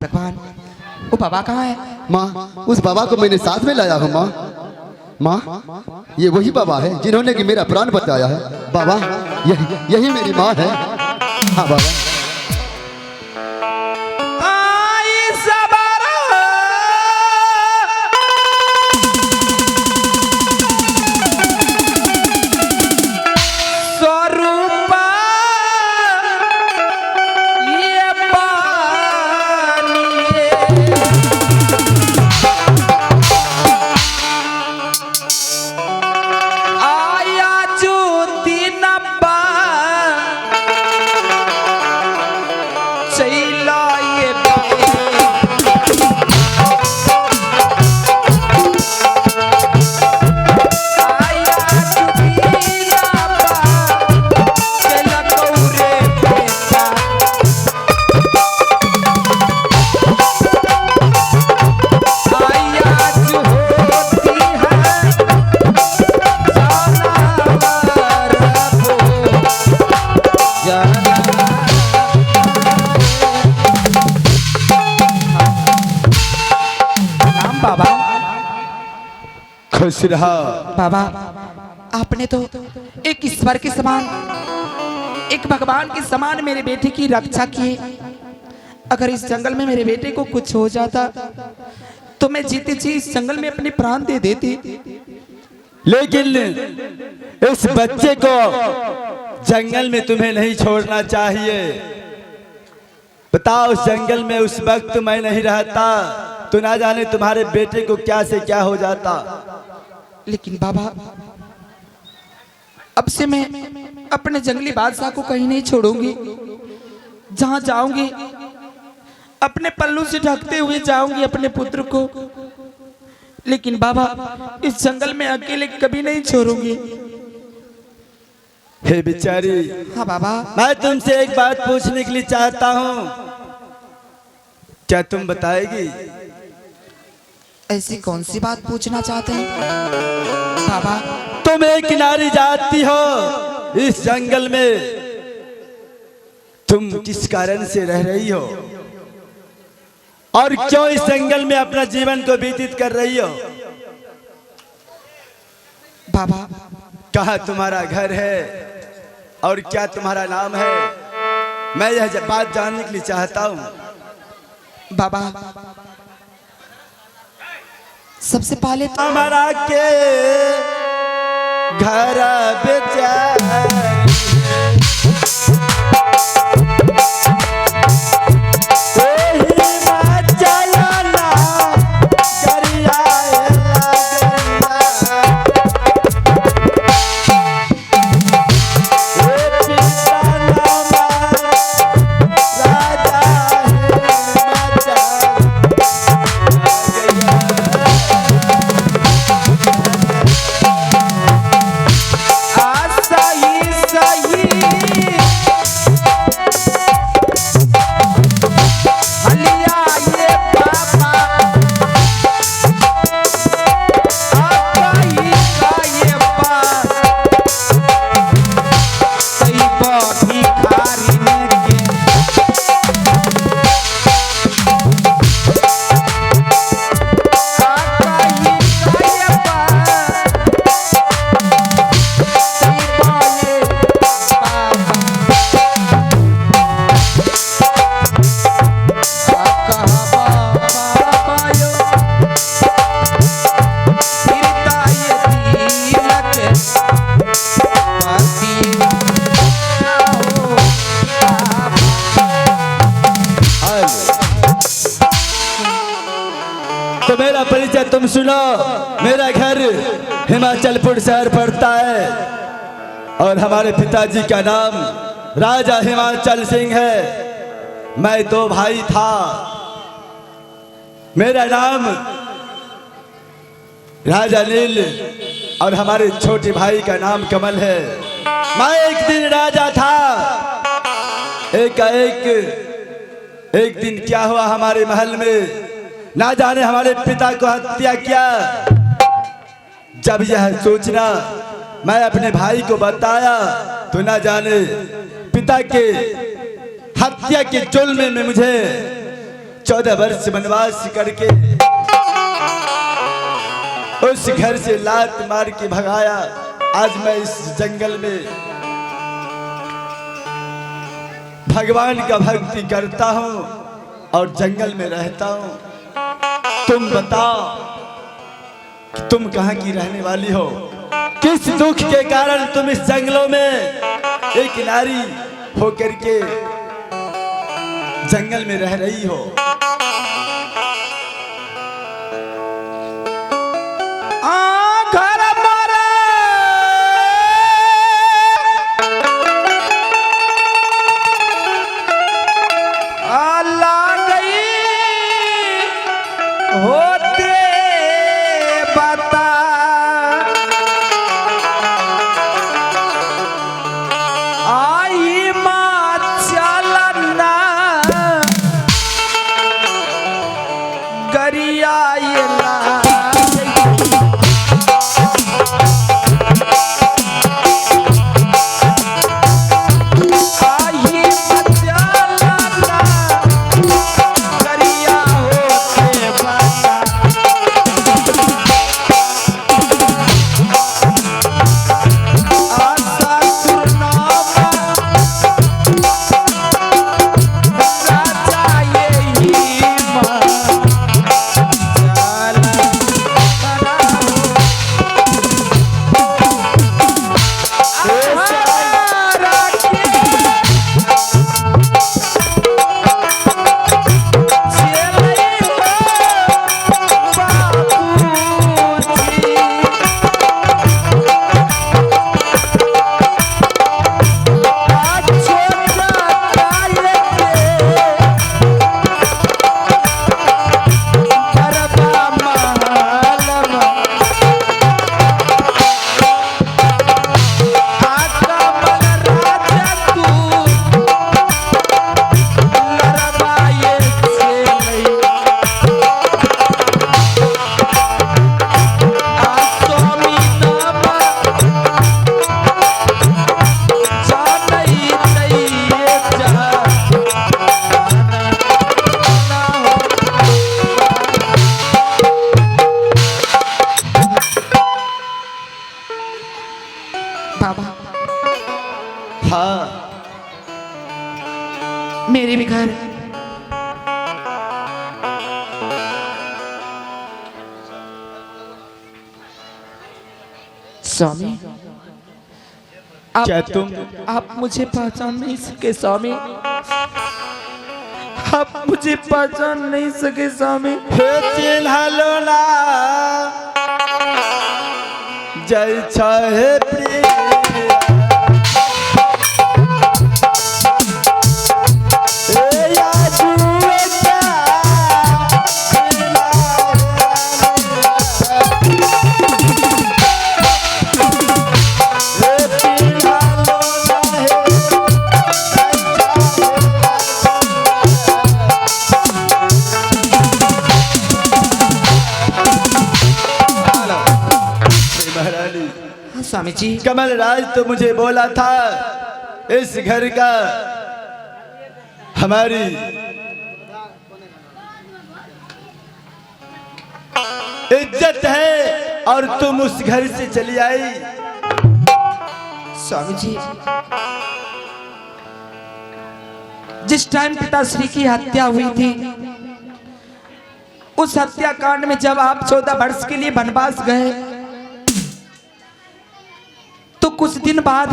भगवान, वो बाबा कहाँ है? माँ, उस बाबा को मैंने साथ में लाया हूँ। माँ माँ, ये वही बाबा है जिन्होंने कि मेरा प्राण बचाया है। बाबा, यही मेरी माँ है। हाँ बाबा। खुश रहा बाबा। आपने तो एक ईश्वर के समान, एक भगवान के समान मेरे बेटे की रक्षा की। अगर इस जंगल में मेरे बेटे को कुछ हो जाता तो मैं जीते जी इस जंगल में अपने प्राण दे देती। लेकिन इस बच्चे को जंगल में तुम्हें नहीं छोड़ना चाहिए। बताओ, उस जंगल में उस वक्त मैं नहीं रहता तो ना जाने तुम्हारे बेटे को क्या से क्या हो जाता। लेकिन बाबा, अब से मैं अपने जंगली बादशाह को कहीं नहीं छोड़ूंगी। जहां जाऊंगी अपने पल्लू से ढकते हुए जाऊंगी अपने पुत्र को। लेकिन बाबा, इस जंगल में अकेले कभी नहीं छोड़ूंगी। हे बेचारी। हाँ बाबा। मैं तुमसे एक बात पूछने के लिए चाहता हूँ, क्या तुम बताएगी? ऐसी कौन सी बात पूछना चाहते हैं बाबा? तुम एक नारी जाती हो इस जंगल में, तुम किस कारण से रह रही हो और क्यों इस जंगल में अपना जीवन को व्यतीत कर रही हो? बाबा, कहाँ तुम्हारा घर है और क्या तुम्हारा नाम है? मैं यह बात जानने के लिए चाहता हूँ। बाबा, सबसे पहले तो हमारा के घर बेचा तो मेरा परिचय तुम सुनो। मेरा घर हिमाचलपुर शहर पड़ता है और हमारे पिताजी का नाम राजा हिमाचल सिंह है। मैं दो भाई था। मेरा नाम राजा नील और हमारे छोटे भाई का नाम कमल है। मैं एक दिन राजा था। एक दिन क्या हुआ हमारे महल में, ना जाने हमारे पिता को हत्या किया। जब यह सूचना मैं अपने भाई को बताया तो ना जाने पिता के हत्या के जुल्म में मुझे 14 वर्ष वनवास करके उस घर से लात मार के भगाया। आज मैं इस जंगल में भगवान का भक्ति करता हूँ और जंगल में रहता हूँ। तुम बताओ कि तुम कहाँ की रहने वाली हो? किस दुख के कारण तुम इस जंगलों में एक नारी होकर के जंगल में रह रही हो? मेरे भी घर स्वामी क्या तुम आप मुझे पहचान नहीं सके स्वामी, आप मुझे पहचान नहीं सके स्वामी। चिन्हलो ना जय छहे प्रिय स्वामी जी। कमल राज तो मुझे बोला था इस घर का हमारी इज्जत है और तुम उस घर से चली आई। स्वामी जी, जिस टाइम पिताश्री की हत्या हुई थी, उस हत्याकांड में जब आप 14 वर्ष के लिए वनवास गए, तो कुछ दिन बाद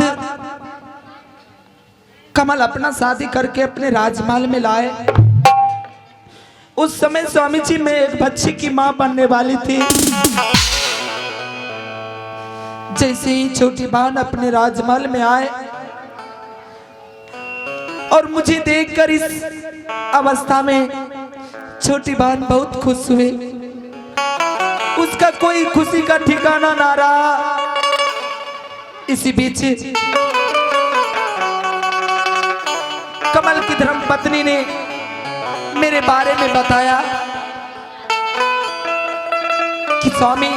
कमल अपना शादी करके अपने राजमहल में लाए। उस समय स्वामी जी मैं एक बच्ची की मां बनने वाली थी। जैसे ही छोटी बहन अपने राजमहल में आए और मुझे देखकर इस अवस्था में छोटी बहन बहुत खुश हुई। उसका कोई खुशी का ठिकाना ना रहा। इसी बीच कमल की धर्मपत्नी ने मेरे बारे में बताया कि स्वामी,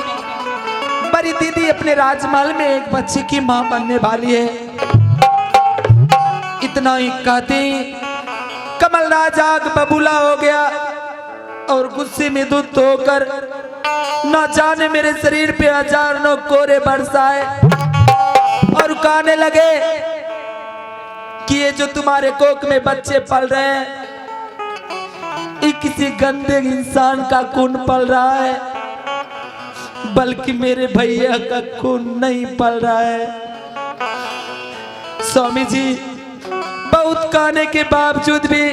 बड़ी दीदी अपने राजमहल में एक बच्चे की मां बनने वाली है। इतना ही कहते कमल राज आग बबूला हो गया। और गुस्से में धुत होकर न जाने मेरे शरीर पे हजारों कोरे बरसाए और कहने लगे कि ये जो तुम्हारे कोख में बच्चे पल रहे हैं ये किसी गंदे इंसान का खून पल रहा है, बल्कि मेरे भैया का खून नहीं पल रहा है। स्वामी जी बहुत कहने के बावजूद भी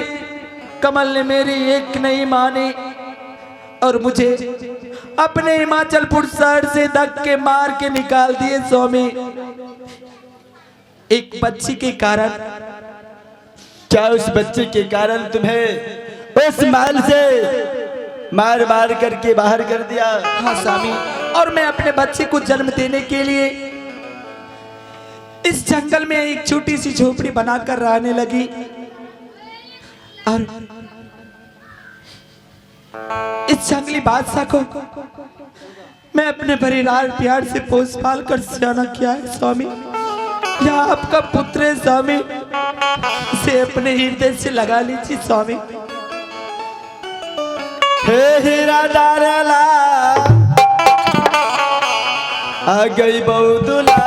कमल ने मेरी एक नहीं मानी और मुझे अपने हिमाचलपुर शहर से धक्के मार के निकाल दिए। स्वामी एक बच्ची के कारण। क्या उस बच्चे के कारण तुम्हें उस महल से मार मार करके बाहर कर दिया? हाँ स्वामी, और मैं अपने बच्चे को जन्म देने के लिए इस जंगल में एक छोटी सी झोपड़ी बनाकर रहने लगी और इस जंगली बादशाह को मैं अपने परिवार प्यार से पोस पाल कर सियाना किया है। स्वामी यह आपका पुत्र है स्वामी, से अपने हृदय से लगा लीजिए स्वामी। हे हीरा दारला आ गई बहु दुला